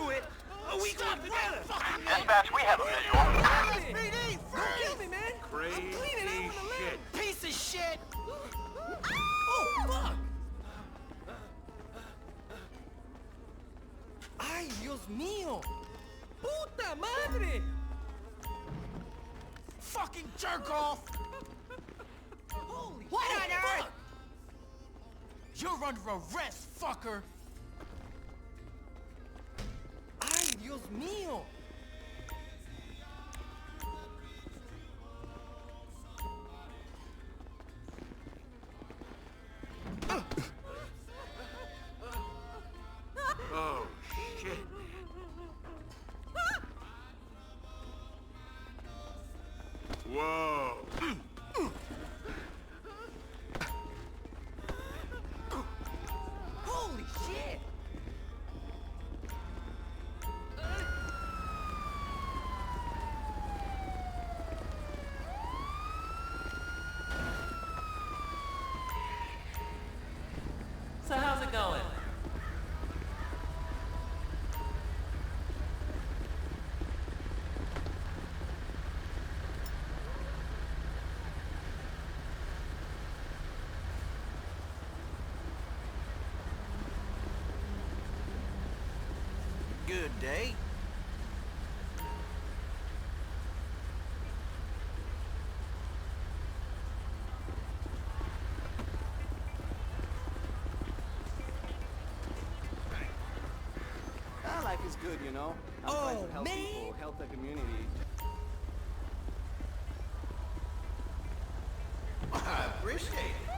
through it. We got together. Dispatch, we have a visual. SPD, don't kill me, man. Crazy shit. Piece of shit. Oh, fuck. Ay, Dios mío. Puta madre. Fucking jerk off. Holy What shit, on earth? fuck. You're under arrest, fucker. Ay, Dios mío. Oh, shit. Whoa. Holy shit. So how's it going? Good day. Life is good, you know. I'm trying to help people, help the community. I appreciate it.